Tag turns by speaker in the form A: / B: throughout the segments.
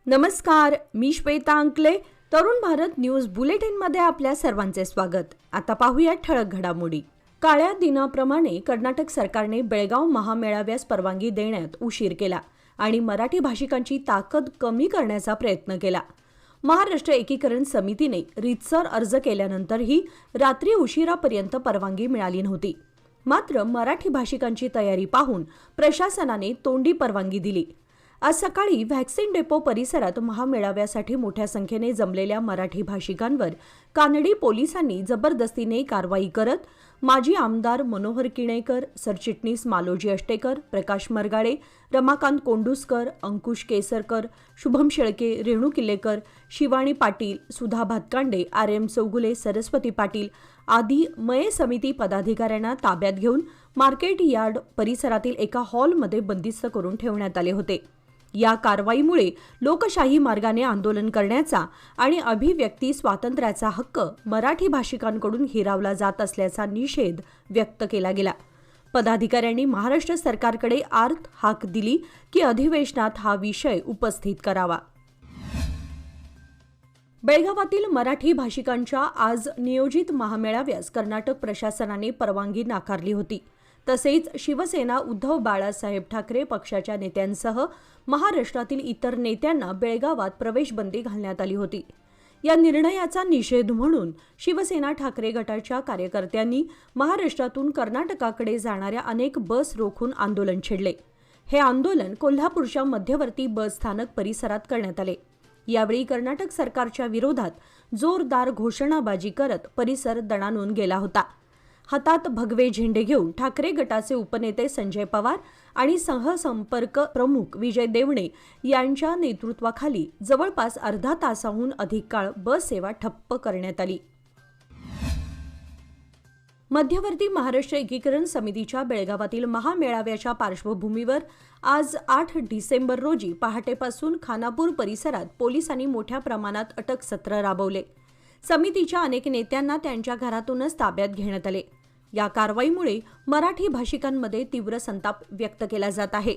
A: नमस्कार, मी श्वेता अंकले. तरुण भारत न्यूज बुलेटिनमध्ये आपल्या सर्वांचे स्वागत. आता पाहूया ठळक घडामोडी. काळ्या दिनाप्रमाणे कर्नाटक सरकारने बेळगाव महामेळाव्यास परवानगी देण्यात उशीर केला आणि मराठी भाषिकांची ताकद कमी करण्याचा प्रयत्न केला. महाराष्ट्र एकीकरण समितीने रीतसर अर्ज केल्यानंतरही रात्री उशिरापर्यंत परवानगी मिळाली नव्हती. मात्र मराठी भाषिकांची तयारी पाहून प्रशासनाने तोंडी परवानगी दिली. आज सकाळी व्हॅक्सिन डेपो परिसरात महामेळाव्यासाठी मोठ्या संख्येने जमलेल्या मराठी भाषिकांवर कानडी पोलिसांनी जबरदस्तीने कारवाई करत माजी आमदार मनोहर किणेकर, सरचिटणीस मालोजी अष्टेकर, प्रकाश मरगाळे, रमाकांत कोंडुस्कर, अंकुश केसरकर, शुभम शेळके, रेणू किल्लेकर, शिवाणी पाटील, सुधा भातकांडे, RM चौगुले, सरस्वती पाटील आदी मये समिती पदाधिकाऱ्यांना ताब्यात घेऊन मार्केट यार्ड परिसरातील एका हॉलमध्ये बंदिस्त करून ठेवण्यात आले होते. या कारवाईमुळे लोकशाही मार्गाने आंदोलन करण्याचा आणि अभिव्यक्ती स्वातंत्र्याचा हक्क मराठी भाषिकांकडून हिरावला जात असल्याचा निषेध व्यक्त केला गेला. पदाधिकाऱ्यांनी महाराष्ट्र सरकारकडे आर्त हाक दिली की अधिवेशनात हा विषय उपस्थित करावा. बेळगावातील मराठी भाषिकांच्या आज नियोजित महामेळाव्यास कर्नाटक प्रशासनाने परवानगी नाकारली होती. तसेच शिवसेना उद्धव बाळासाहेब ठाकरे पक्षाच्या नेत्यांसह महाराष्ट्रातील इतर नेत्यांना बेळगावात प्रवेशबंदी घालण्यात आली होती. या निर्णयाचा निषेध म्हणून शिवसेना ठाकरे गटाच्या कार्यकर्त्यांनी महाराष्ट्रातून कर्नाटकाकडे जाणाऱ्या अनेक बस रोखून आंदोलन छेडले. हे आंदोलन कोल्हापूरच्या मध्यवर्ती बस स्थानक परिसरात करण्यात आले. यावेळी कर्नाटक सरकारच्या विरोधात जोरदार घोषणाबाजी करत परिसर दणाणून गेला होता. हातात भगवे झेंडे घेऊन ठाकरे गटाचे उपनेते संजय पवार आणि सहसंपर्क प्रमुख विजय देवणे यांच्या नेतृत्वाखाली जवळपास अर्धा तासाहून अधिक काळ बस सेवा ठप्प करण्यात आली. मध्यवर्ती महाराष्ट्र एकीकरण समितीच्या बेळगावातील महामेळाव्याच्या पार्श्वभूमीवर आज 8 डिसेंबर रोजी पहाटेपासून खानापूर परिसरात पोलिसांनी मोठ्या प्रमाणात अटक सत्र राबवले. समितीच्या अनेक नेत्यांना त्यांच्या घरातूनच ताब्यात घेण्यात आले. या कारवाईमुळे मराठी भाषिकांमध्ये तीव्र संताप व्यक्त केला जात आहे.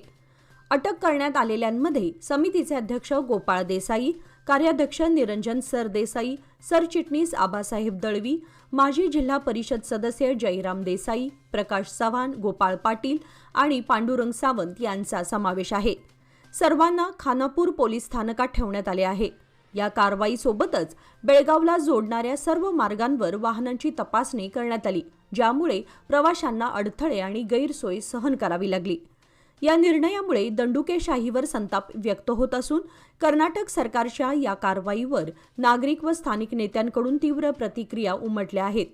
A: अटक करण्यात आलेल्यांमध्ये समितीचे अध्यक्ष गोपाळ देसाई, कार्याध्यक्ष निरंजन सरदेसाई, सरचिटणीस आबासाहेब दळवी, माजी जिल्हा परिषद सदस्य जयराम देसाई, प्रकाश चव्हाण, गोपाळ पाटील आणि पांडुरंग सावंत यांचा समावेश आहे. सर्वांना खानापूर पोलीस स्थानकात ठेवण्यात आले आहे. या कारवाईसोबतच बेळगावला जोडणाऱ्या सर्व मार्गांवर वाहनांची तपासणी करण्यात आली, ज्यामुळे प्रवाशांना अडथळे आणि गैरसोय सहन करावी लागली. या निर्णयामुळे दंडुकेशाहीवर संताप व्यक्त होत असून कर्नाटक सरकारच्या या कारवाईवर नागरिक व स्थानिक नेत्यांकडून तीव्र प्रतिक्रिया उमटल्या आहेत.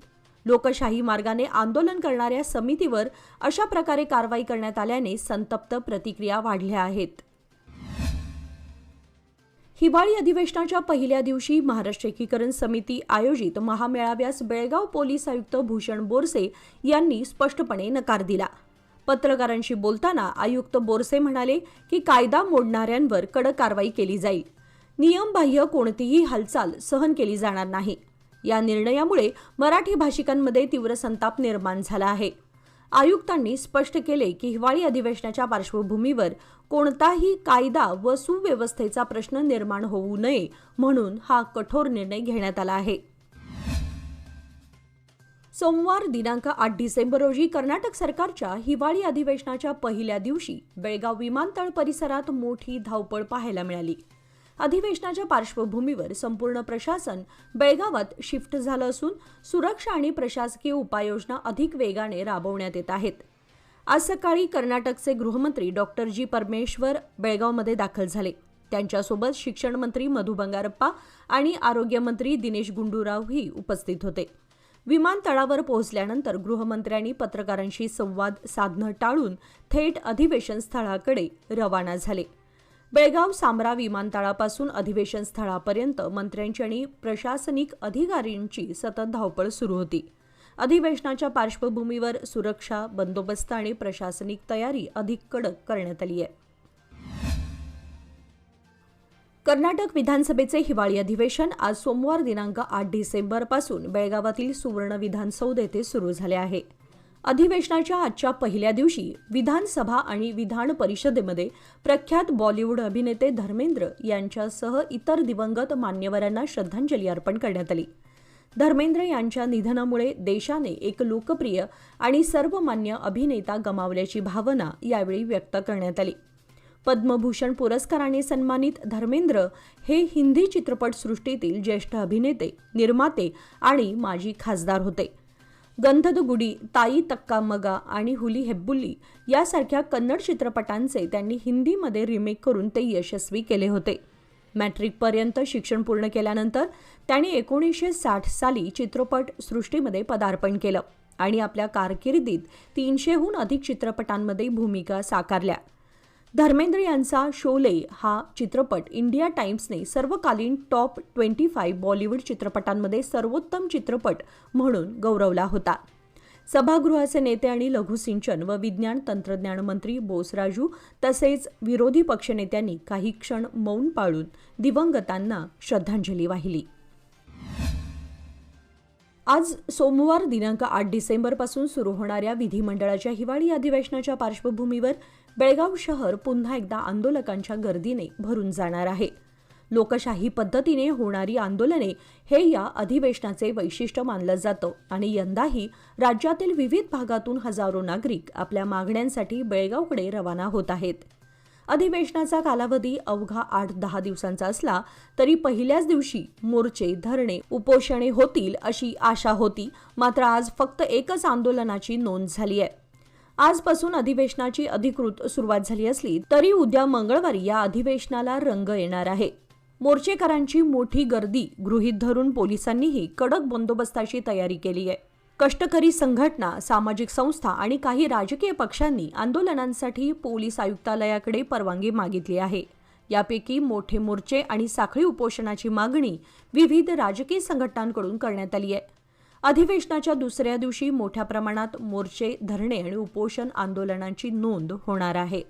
A: लोकशाही मार्गाने आंदोलन करणाऱ्या समितीवर अशा प्रकारे कारवाई करण्यात आल्याने संतप्त प्रतिक्रिया वाढल्या आहेत. हिवाळी अधिवेशनाच्या पहिल्या दिवशी महाराष्ट्र एकीकरण समिती आयोजित महामेळाव्यास बेळगाव पोलीस आयुक्त भूषण बोरसे यांनी स्पष्टपणे नकार दिला. पत्रकारांशी बोलताना आयुक्त बोरसे म्हणाले की कायदा मोडणाऱ्यांवर कडक कारवाई केली जाईल. नियमबाह्य कोणतीही हालचाल सहन केली जाणार नाही. या निर्णयामुळे मराठी भाषिकांमध्ये तीव्र संताप निर्माण झाला आहे. आयुक्तांनी स्पष्ट केले की हिवाळी अधिवेशनाच्या पार्श्वभूमीवर कोणताही कायदा व सुव्यवस्थेचा प्रश्न निर्माण होऊ नये म्हणून हा कठोर निर्णय घेण्यात आला आहे. सोमवार दिनांक 8 डिसेंबर रोजी कर्नाटक सरकारच्या हिवाळी अधिवेशनाच्या पहिल्या दिवशी बेळगाव विमानतळ परिसरात मोठी धावपळ पाहायला मिळाली. अधिवेशनाच्या पार्श्वभूमीवर संपूर्ण प्रशासन बेळगावात शिफ्ट झालं असून सुरक्षा आणि प्रशासकीय उपाययोजना अधिक वेगाने राबवण्यात येत आहेत. आज सकाळी कर्नाटकचे गृहमंत्री डॉक्टर जी परमेश्वर बेळगावमध्ये दाखल झाले. त्यांच्यासोबत शिक्षण मंत्री मधु बंगारप्पा आणि आरोग्यमंत्री दिनेश गुंडूरावही उपस्थित होते. विमानतळावर पोहोचल्यानंतर गृहमंत्र्यांनी पत्रकारांशी संवाद साधणं टाळून थेट अधिवेशन स्थळाकडे रवाना झाले. बेळगाव सामरा विमानतळापासून अधिवेशन स्थळापर्यंत मंत्र्यांची आणि प्रशासनिक अधिकाऱ्यांची सतत धावपळ सुरू होती. अधिवेशनाच्या पार्श्वभूमीवर सुरक्षा, बंदोबस्त आणि प्रशासनिक तयारी अधिक कडक करण्यात आली आहे. कर्नाटक विधानसभेचे हिवाळी अधिवेशन आज सोमवार दिनांक 8 डिसेंबरपासून बेळगावातील सुवर्ण विधानसौध येथे सुरू झाले आहे. अधिवेशनाच्या आजच्या पहिल्या दिवशी विधानसभा आणि विधान परिषदेमध्ये प्रख्यात बॉलिवूड अभिनेते धर्मेंद्र यांच्यासह इतर दिवंगत मान्यवरांना श्रद्धांजली अर्पण करण्यात आली. धर्मेंद्र यांच्या निधनामुळे देशाने एक लोकप्रिय आणि सर्वमान्य अभिनेता गमावल्याची भावना यावेळी व्यक्त करण्यात आली. पद्मभूषण पुरस्काराने सन्मानित धर्मेंद्र हे हिंदी चित्रपटसृष्टीतील ज्येष्ठ अभिनेते, निर्माते आणि माजी खासदार होते. गंधदगुडी, ताई तक्का मगा आणि हुली हेब्बुली यासारख्या कन्नड चित्रपटांचे त्यांनी हिंदीमध्ये रिमेक करून ते यशस्वी केले होते. मॅट्रिकपर्यंत शिक्षण पूर्ण केल्यानंतर त्यांनी 1960 साली चित्रपट सृष्टीमध्ये पदार्पण केलं आणि आपल्या कारकिर्दीत 300हून अधिक चित्रपटांमध्ये भूमिका साकारल्या. धर्मेंद्र यांचा शोले हा चित्रपट इंडिया टाइम्सने सर्वकालीन टॉप 25 बॉलिवूड चित्रपटांमध्ये सर्वोत्तम चित्रपट म्हणून गौरवला होता. सभागृहाचे नेते आणि लघुसिंचन व विज्ञान तंत्रज्ञान मंत्री बोसराजू तसेच विरोधी पक्षनेत्यांनी काही क्षण मौन पाळून दिवंगतांना श्रद्धांजली वाहिली. आज सोमवार दिनांक 8 डिसेंबरपासून सुरू होणाऱ्या विधिमंडळाच्या हिवाळी अधिवेशनाच्या पार्श्वभूमीवर बेळगाव शहर पुन्हा एकदा आंदोलकांच्या गर्दीने भरून जाणार आहे. लोकशाही पद्धतीने होणारी आंदोलने हे या अधिवेशनाचे वैशिष्ट्य मानलं जातं आणि यंदाही राज्यातील विविध भागातून हजारो नागरिक आपल्या मागण्यांसाठी बेळगावकडे रवाना होत आहेत. अधिवेशनाचा कालावधी अवघा 8-10 दिवसांचा असला तरी पहिल्याच दिवशी मोर्चे, धरणे, उपोषणे होतील अशी आशा होती. मात्र आज फक्त एकच आंदोलनाची नोंद झाली आहे. आजपासून अधिवेशनाची अधिकृत सुरुवात झाली असली तरी उद्या मंगळवारी या अधिवेशनाला रंग येणार आहे. मोर्चेकरांची मोठी गर्दी गृहीत धरून पोलिसांनीही कडक बंदोबस्ताची तयारी केली आहे. कष्टकरी संघटना, सामाजिक संस्था आणि काही राजकीय पक्षांनी आंदोलनांसाठी पोलीस आयुक्तालयाकडे परवानगी मागितली आहे. यापैकी मोठे मोर्चे आणि साखळी उपोषणाची मागणी विविध राजकीय संघटनांकडून करण्यात आली आहे. अधिवेशनाच्या दुसऱ्या दिवशी मोठ्या प्रमाणात मोर्चे, धरणे आणि उपोषण आंदोलनांची नोंद होणार आहे.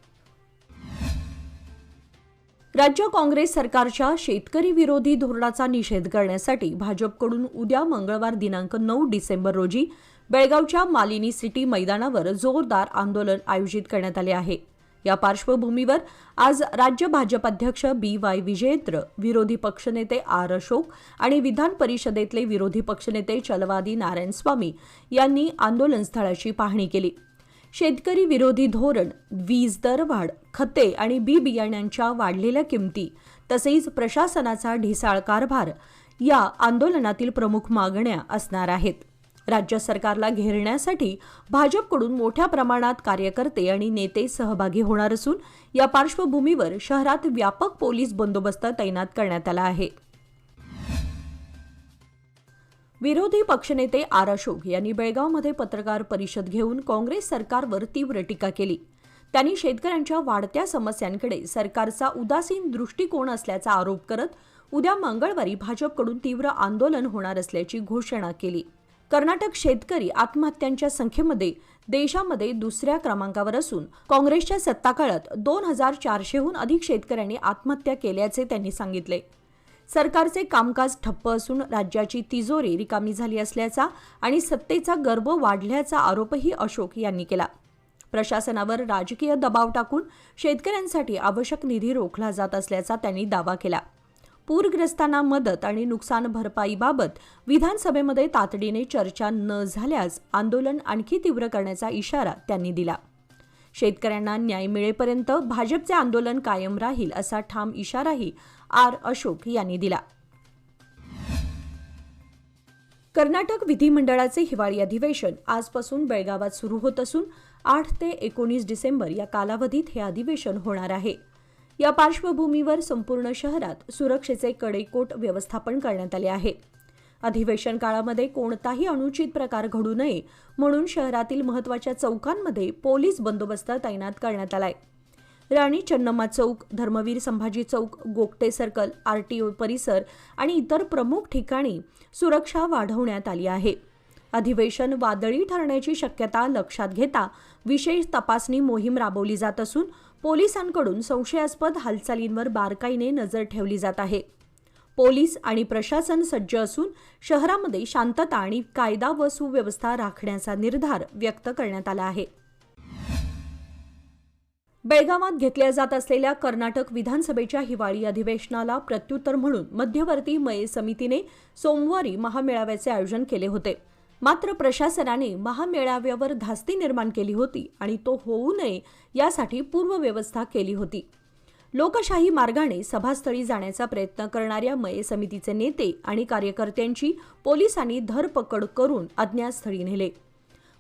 A: राज्य काँग्रेस सरकारच्या शेतकरी विरोधी धोरणाचा निषेध करण्यासाठी भाजपकडून उद्या मंगळवार दिनांक 9 डिसेंबर रोजी बेळगावच्या मालिनी सिटी मैदानावर जोरदार आंदोलन आयोजित करण्यात आले आहे. या पार्श्वभूमीवर आज राज्य भाजप अध्यक्ष BY विजयेंद्र, विरोधी पक्षनेते R अशोक आणि विधान परिषदेतले विरोधी पक्षनेते चलवादी नारायणस्वामी यांनी आंदोलनस्थळाची पाहणी केली. शेतकरी विरोधी धोरण, वीज दरवाढ, खते आणि बियाण्यांच्या वाढलेल्या किमती तसेच प्रशासनाचा ढिसाळ कारभार या आंदोलनातील प्रमुख मागण्या असणार आहेत. राज्य सरकारला घेरण्यासाठी भाजपकडून मोठ्या प्रमाणात कार्यकर्ते आणि नेते सहभागी होणार असून या पार्श्वभूमीवर शहरात व्यापक पोलीस बंदोबस्त तैनात करण्यात आला आहे. विरोधी पक्षनेते R अशोक यांनी बेळगावमध्ये पत्रकार परिषद घेऊन काँग्रेस सरकारवर तीव्र टीका केली. त्यांनी शेतकऱ्यांच्या वाढत्या समस्यांकडे सरकारचा उदासीन दृष्टिकोन असल्याचा आरोप करत उद्या मंगळवारी भाजपकडून तीव्र आंदोलन होणार असल्याची घोषणा केली. कर्नाटक शेतकरी आत्महत्यांच्या संख्येमध्ये देशामध्ये दुसऱ्या क्रमांकावर असून काँग्रेसच्या सत्ताकाळात 2400हून अधिक शेतकऱ्यांनी आत्महत्या केल्याचे त्यांनी सांगितले. सरकारचे कामकाज ठप्प असून राज्याची तिजोरी रिकामी झाली असल्याचा आणि सत्तेचा गर्व वाढल्याचा आरोपही अशोक यांनी केला. प्रशासनावर राजकीय दबाव टाकून शेतकऱ्यांसाठी आवश्यक निधी रोखला जात असल्याचा त्यांनी दावा केला. पूरग्रस्तांना मदत आणि नुकसान भरपाईबाबत विधानसभेमध्ये तातडीने चर्चा न झाल्यास आंदोलन आणखी तीव्र करण्याचा इशारा त्यांनी दिला. शेतकऱ्यांना न्याय मिळेपर्यंत भाजपचे आंदोलन कायम राहील असा ठाम इशाराही R अशोक यांनी दिला. कर्नाटक विधिमंडळाचे हिवाळी अधिवेशन आजपासून बेळगावात सुरू होत असून 8 ते 19 डिसेंबर या कालावधीत हे अधिवेशन होणार आहे. या पार्श्वभूमीवर संपूर्ण शहरात सुरक्षेचे कडेकोट व्यवस्थापन करण्यात आले आहे. अधिवेशन काळामध्ये कोणताही अनुचित प्रकार घडू नये म्हणून शहरातील महत्त्वाच्या चौकांमध्ये पोलीस बंदोबस्त तैनात करण्यात आलाय. राणी चन्नम्मा चौक, धर्मवीर संभाजी चौक, गोगटे सर्कल, RTO परिसर आणि इतर प्रमुख ठिकाणी सुरक्षा वाढवण्यात आली आहे. अधिवेशन वादळी ठरण्याची शक्यता लक्षात घेता विशेष तपासणी मोहीम राबवली जात असून पोलिसांकडून संशयास्पद हालचालींवर बारकाईने नजर ठेवली जात आहे. पोलीस आणि प्रशासन सज्ज असून शहरामध्ये शांतता आणि कायदा व सुव्यवस्था राखण्याचा निर्धार व्यक्त करण्यात आला आहे. बेळगावात घेतल्या जात असलेल्या कर्नाटक विधानसभेच्या हिवाळी अधिवेशनाला प्रत्युत्तर म्हणून मध्यवर्ती मये समितीने सोमवारी महामेळाव्याचे आयोजन केले होते. मात्र प्रशासनाने महामेळाव्यावर धास्ती निर्माण केली होती आणि तो होऊ नये यासाठी पूर्वव्यवस्था केली होती. लोकशाही मार्गाने सभास्थळी जाण्याचा प्रयत्न करणाऱ्या मये समितीचे नेते आणि कार्यकर्त्यांची पोलिसांनी धरपकड करून अज्ञातस्थळी नेले.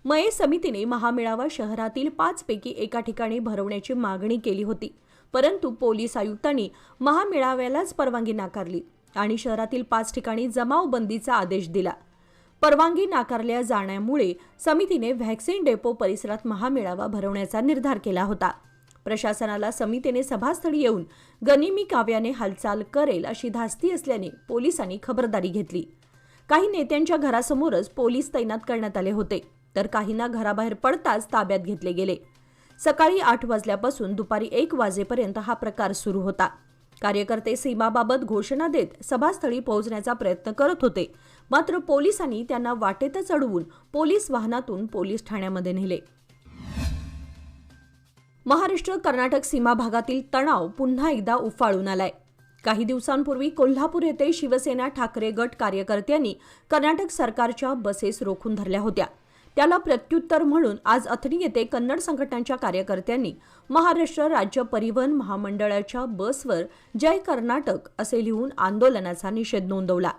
A: मये समितीने महामेळावा शहरातील 5 पैकी एका ठिकाणी भरवण्याची मागणी केली होती, परंतु पोलीस आयुक्तांनी महामेळाव्यालाच परवानगी नाकारली आणि शहरातील 5 ठिकाणी जमावबंदीचा आदेश दिला. परवानगी नाकारल्या जाण्यामुळे समितीने व्हॅक्सिन डेपो परिसरात महामेळावा भरवण्याचा निर्धार केला होता. प्रशासनाला समितीने सभास्थळी येऊन गनिमी काव्याने हालचाल करेल अशी धास्ती असल्याने पोलिसांनी खबरदारी घेतली. काही नेत्यांच्या घरासमोरच पोलीस तैनात करण्यात आले होते, तर काहींना घराबाहेर पडताच ताब्यात घेतले गेले. सकाळी 8 वाजल्यापासून दुपारी 1 वाजेपर्यंत हा प्रकार सुरू होता. कार्यकर्ते सीमाबाबत घोषणा देत सभास्थळी पोहोचण्याचा प्रयत्न करत होते, मात्र पोलिसांनी त्यांना वाटेतच अडवून पोलीस वाहनातून पोलीस ठाण्यामध्ये नेले. महाराष्ट्र कर्नाटक सीमा भागातील तणाव पुन्हा एकदा उफाळून आलाय. काही दिवसांपूर्वी कोल्हापूर येथे शिवसेना ठाकरे गट कार्यकर्त्यांनी कर्नाटक सरकारच्या बसेस रोखून धरल्या होत्या. त्याला प्रत्युत्तर म्हणून आज अथणी येथे कन्नड संघटनांच्या कार्यकर्त्यांनी महाराष्ट्र राज्य परिवहन महामंडळाच्या बसवर जय कर्नाटक असे लिहून आंदोलनाचा निषेध नोंदवला.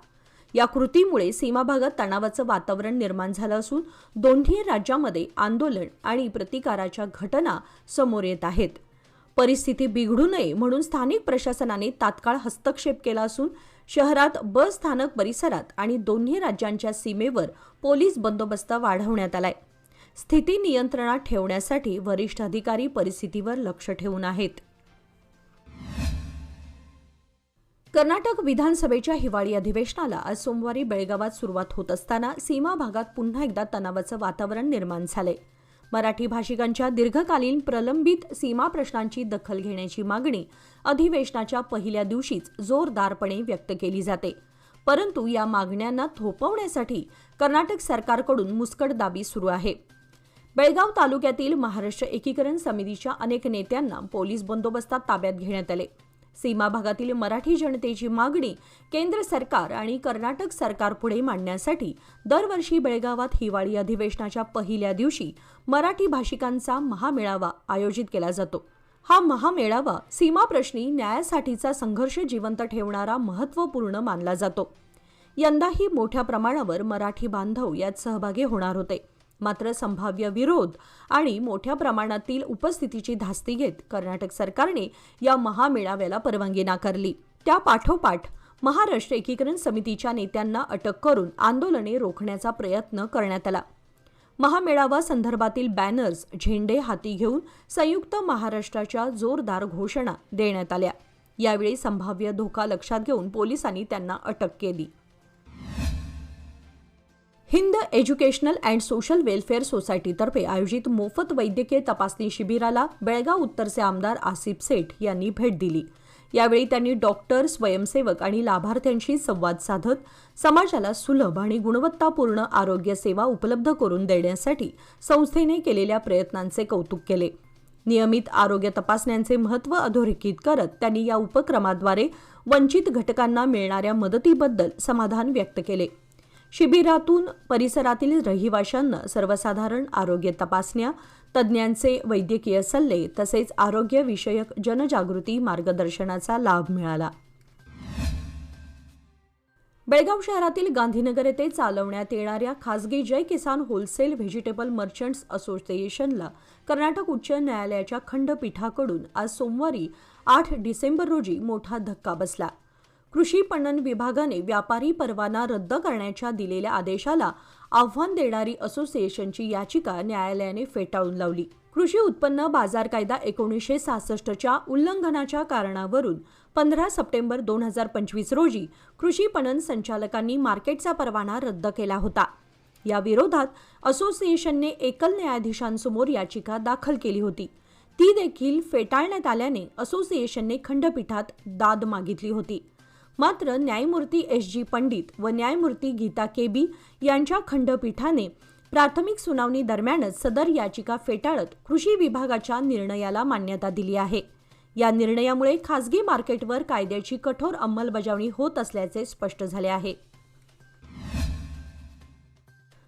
A: या कृतीमुळे सीमा भागात तणावाचं वातावरण निर्माण झालं असून दोन्ही राज्यांमध्ये आंदोलन आणि प्रतिकाराच्या घटना समोर येत आहेत. परिस्थिती बिघडू नये म्हणून स्थानिक प्रशासनाने तात्काळ हस्तक्षेप केला असून शहरात बस स्थानक परिसरात आणि दोन्ही राज्यांच्या सीमेवर पोलीस बंदोबस्त वाढवण्यात आलाय. स्थिती नियंत्रणात ठेवण्यासाठी वरिष्ठ अधिकारी परिस्थितीवर लक्ष ठेवून आहेत. कर्नाटक विधानसभेच्या हिवाळी अधिवेशनाला आज सोमवारी बेळगावात सुरुवात होत असताना सीमा भागात पुन्हा एकदा तणावाचं वातावरण निर्माण झालंय. मराठी भाषिकांच्या दीर्घकालीन प्रलंबित सीमा प्रश्नांची दखल घेण्याची मागणी अधिवेशनाच्या पहिल्या दिवशीच जोरदारपणे व्यक्त केली जाते, परंतु या मागण्यांना थोपवण्यासाठी कर्नाटक सरकारकडून मुस्कटदाबी सुरू आहे. बेळगाव तालुक्यातील महाराष्ट्र एकीकरण समितीच्या अनेक नेत्यांना पोलीस बंदोबस्तात ताब्यात घेण्यात आले. सीमा भागातील मराठी जनतेची मागणी केंद्र सरकार आणि कर्नाटक सरकारपुढे मांडण्यासाठी दरवर्षी बेळगावात हिवाळी अधिवेशनाच्या पहिल्या दिवशी मराठी भाषिकांचा महामेळावा आयोजित केला जातो. हा महामेळावा सीमाप्रश्नी न्यायासाठीचा संघर्ष जिवंत ठेवणारा महत्त्वपूर्ण मानला जातो. यंदाही मोठ्या प्रमाणावर मराठी बांधव यात सहभागी होणार होते, मात्र संभाव्य विरोध आणि मोठ्या प्रमाणातील उपस्थितीची धास्ती घेत कर्नाटक सरकारने या महामेळाव्याला परवानगी नाकारली. त्या पाठोपाठ महाराष्ट्र एकीकरण समितीच्या नेत्यांना अटक करून आंदोलने रोखण्याचा प्रयत्न करण्यात आला. महामेळावा संदर्भातील बॅनर्स, झेंडे हाती घेऊन संयुक्त महाराष्ट्राच्या जोरदार घोषणा देण्यात आल्या. यावेळी संभाव्य धोका लक्षात घेऊन पोलिसांनी त्यांना अटक केली. Hind Educational and Social Welfare सोसायटीतर्फे आयोजित मोफत वैद्यकीय तपासणी शिबिराला बेळगाव उत्तरचे आमदार आसिफ सेठ यांनी भेट दिली. यावेळी त्यांनी डॉक्टर, स्वयंसेवक आणि लाभार्थ्यांशी संवाद साधत समाजाला सुलभ आणि गुणवत्तापूर्ण आरोग्य सेवा उपलब्ध करून देण्यासाठी संस्थेने केलेल्या प्रयत्नांचे कौतुक केले. नियमित आरोग्य तपासण्यांचे महत्त्व अधोरेखित करत त्यांनी या उपक्रमाद्वारे वंचित घटकांना मिळणाऱ्या मदतीबद्दल समाधान व्यक्त केले. शिबिरातून परिसरातील रहिवाशांना सर्वसाधारण आरोग्य तपासण्या, तज्ज्ञांचे वैद्यकीय सल्ले तसेच आरोग्यविषयक जनजागृती मार्गदर्शनाचा लाभ मिळाला. बेळगाव शहरातील गांधीनगर येथे चालवण्यात येणाऱ्या खासगी जय किसान होलसेल व्हेजिटेबल मर्चंट्स असोसिएशनला कर्नाटक उच्च न्यायालयाच्या खंडपीठाकडून आज सोमवारी 8 डिसेंबर रोजी मोठा धक्का बसला. कृषी पणन विभागाने व्यापारी परवाना रद्द करण्याच्या दिलेल्या आदेशाला आव्हान देणारी असोसिएशनची याचिका न्यायालयाने फेटाळून लावली. कृषी उत्पन्न बाजार कायदा 1966च्या उल्लंघनाच्या कारणावरून 15 सप्टेंबर 2025 रोजी कृषी पणन संचालकांनी मार्केटचा परवाना रद्द केला होता. या विरोधात असोसिएशनने एकल न्यायाधीशांसमोर याचिका दाखल केली होती. ती देखील फेटाळण्यात आल्याने असोसिएशनने खंडपीठात दाद मागितली होती. मात्र न्यायमूर्ती एस.जी. पंडित व न्यायमूर्ती गीता के.बी. यांच्या खंडपीठाने प्राथमिक सुनावणी दरम्यानच सदर याचिका फेटाळत कृषी विभागाच्या निर्णयाला मान्यता दिली आहे. या निर्णयामुळे खासगी मार्केटवर कायद्याची कठोर अंमलबजावणी होत असल्याचे स्पष्ट झाले आहे.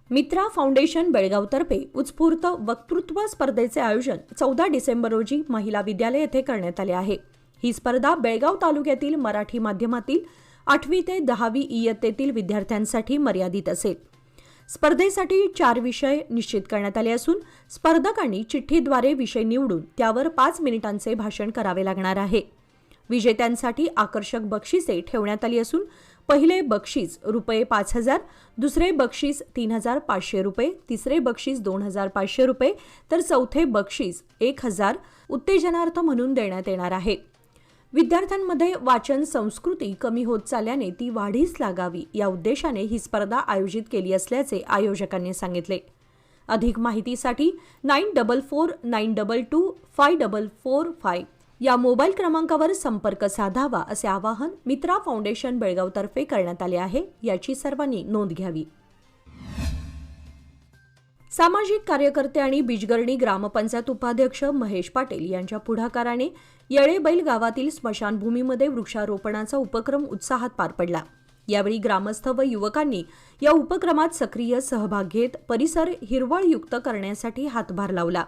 A: मित्रा फाउंडेशन बेळगावतर्फे उत्स्फूर्त वक्तृत्व स्पर्धेचे आयोजन 14 डिसेंबर रोजी महिला विद्यालय येथे करण्यात आले आहे. ही स्पर्धा बेळगाव तालुक्यातील मराठी माध्यमातील 8वी ते 10वी इयत्तेतील विद्यार्थ्यांसाठी मर्यादित असेल. स्पर्धेसाठी 4 विषय निश्चित करण्यात आले असून स्पर्धकांनी चिठ्ठीद्वारे विषय निवडून त्यावर 5 मिनिटांचे भाषण करावे लागणार आहे. विजेत्यांसाठी आकर्षक बक्षिसे ठेवण्यात आली असून पहिले बक्षीस ₹5,000, दुसरे बक्षीस ₹3,500, तिसरे बक्षीस ₹2,500 तर चौथे बक्षीस ₹1,000 उत्तेजनार्थ म्हणून देण्यात येणार आहे. विद्यार्थ्यांमध्ये वाचन संस्कृती कमी होत चालल्याने ती वाढीस लागावी या उद्देशाने ही स्पर्धा आयोजित केली असल्याचे आयोजकांनी सांगितले. अधिक माहितीसाठी 9449225445 या मोबाईल क्रमांकावर संपर्क साधावा असे आवाहन मित्रा फाउंडेशन बेळगावतर्फे करण्यात आले आहे. याची सर्वांनी नोंद घ्यावी. सामाजिक कार्यकर्ते आणि बिजगर्णी ग्रामपंचायत उपाध्यक्ष महेश पाटील यांच्या पुढाकाराने येळेबैल गावातील स्मशानभूमीमध्ये वृक्षारोपणाचा उपक्रम उत्साहात पार पडला. यावेळी ग्रामस्थ व युवकांनी या उपक्रमात सक्रिय सहभाग घेत परिसर हिरवळयुक्त करण्यासाठी हातभार लावला.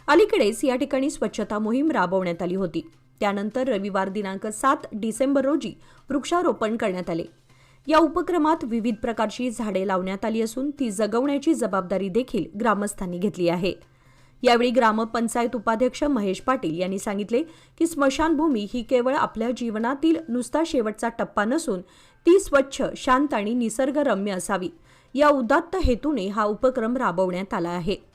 A: अलीकडेच या ठिकाणी स्वच्छता मोहीम राबवण्यात आली होती. त्यानंतर रविवार दिनांक 7 डिसेंबर रोजी वृक्षारोपण करण्यात आले. या उपक्रमात विविध प्रकारची झाडे लावण्यात आली असून ती जगवण्याची जबाबदारी देखील ग्रामस्थांनी घेतली आहे. यावेळी ग्रामपंचायत उपाध्यक्ष महेश पाटील यांनी सांगितले की स्मशानभूमी ही केवळ आपल्या जीवनातील नुसता शेवटचा टप्पा नसून ती स्वच्छ, शांत आणि निसर्गरम्य असावी या उदात्त हेतूने हा उपक्रम राबवण्यात आला आहे.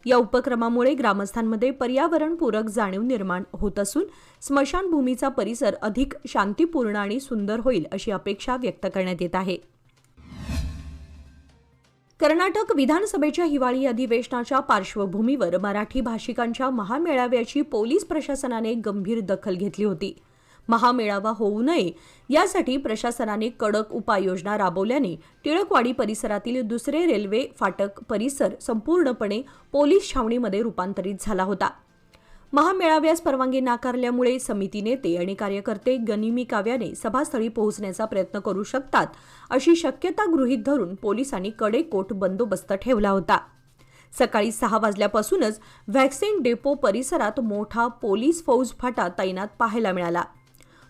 A: या उपक्रमामुळे ग्रामस्थांमध्ये पर्यावरणपूरक जाणीव निर्माण होत असून स्मशानभूमीचा परिसर अधिक शांतीपूर्ण आणि सुंदर होईल अशी अपेक्षा व्यक्त करण्यात येत आहे. कर्नाटक विधानसभेच्या हिवाळी अधिवेशनाच्या पार्श्वभूमीवर मराठी भाषिकांच्या महामेळाव्याची पोलीस प्रशासनाने गंभीर दखल घेतली होती. महामेळावा होऊ नये यासाठी प्रशासनाने कडक उपाययोजना राबवल्याने टिळकवाडी परिसरातील दुसरे रेल्वे फाटक परिसर संपूर्णपणे पोलीस छावणीमध्ये रूपांतरित झाला होता. महामेळाव्यास परवानगी नाकारल्यामुळे समिती नेते आणि कार्यकर्ते गनिमी काव्याने सभास्थळी पोहोचण्याचा प्रयत्न करू शकतात अशी शक्यता गृहीत धरून पोलिसांनी कडेकोट बंदोबस्त ठेवला होता. सकाळी 6 वाजल्यापासूनच व्हॅक्सिन डेपो परिसरात मोठा पोलीस फौजफाटा तैनात पाहायला मिळाला.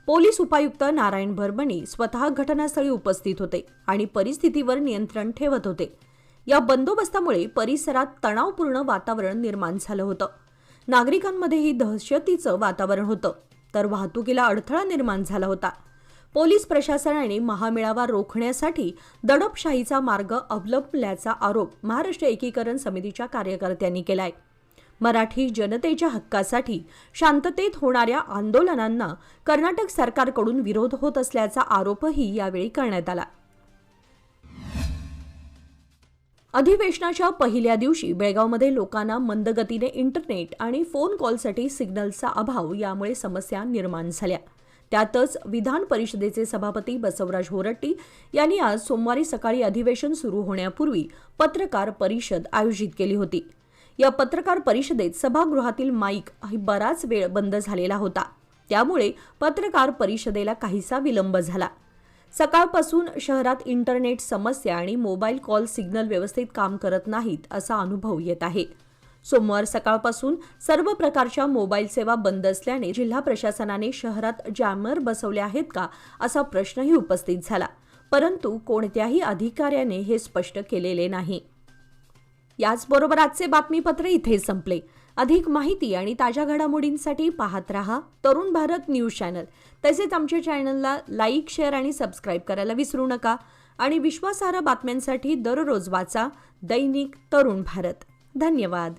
A: पोलीस उपायुक्त नारायण भरबणी स्वतः घटनास्थळी उपस्थित होते आणि परिस्थितीवर नियंत्रण ठेवत होते. या बंदोबस्तामुळे परिसरात तणावपूर्ण वातावरण निर्माण झालं होतं. नागरिकांमध्येही दहशतीचं वातावरण होतं तर वाहतुकीला अडथळा निर्माण झाला होता. पोलीस प्रशासनाने महामेळावा रोखण्यासाठी दडपशाहीचा मार्ग अवलंबल्याचा आरोप महाराष्ट्र एकीकरण समितीच्या कार्यकर्त्यांनी केलाय. मराठी जनतेच्या हक्कासाठी शांततेत होणाऱ्या आंदोलनांना कर्नाटक सरकारकडून विरोध होत असल्याचा आरोपही यावेळी करण्यात आला. अधिवेशनाच्या पहिल्या दिवशी बेळगावमध्ये लोकांना मंदगतीने इंटरनेट आणि फोन कॉलसाठी सिग्नलचा अभाव यामुळे समस्या निर्माण झाल्या. त्यातच विधान परिषदेचे सभापती बसवराज होरट्टी यांनी आज सोमवारी सकाळी अधिवेशन सुरू होण्यापूर्वी पत्रकार परिषद आयोजित केली होती. या पत्रकार परिषदेत सभागृहातील माईक बराच वेळ बंद झालेला होता. त्यामुळे पत्रकार परिषदेला काहीसा विलंब झाला. सकाळपासून शहरात इंटरनेट समस्या आणि मोबाईल कॉल सिग्नल व्यवस्थित काम करत नाहीत असा अनुभव येत आहे. सोमवार सकाळपासून सर्व प्रकारच्या मोबाईल सेवा बंद असल्याने जिल्हा प्रशासनाने शहरात जॅमर बसवले आहेत का असा प्रश्नही उपस्थित झाला. परंतु कोणत्याही अधिकाऱ्याने हे स्पष्ट केलेले नाही. याचबरोबर आजचे बातमीपत्र इथे संपले. अधिक माहिती आणि ताज्या घडामोडींसाठी पाहत रहा तरुण भारत न्यूज चॅनल. तसेच आमच्या चॅनलला लाईक, शेअर आणि सबस्क्राईब करायला विसरू नका. आणि विश्वासार्ह बातम्यांसाठी दररोज वाचा दैनिक तरुण भारत. धन्यवाद.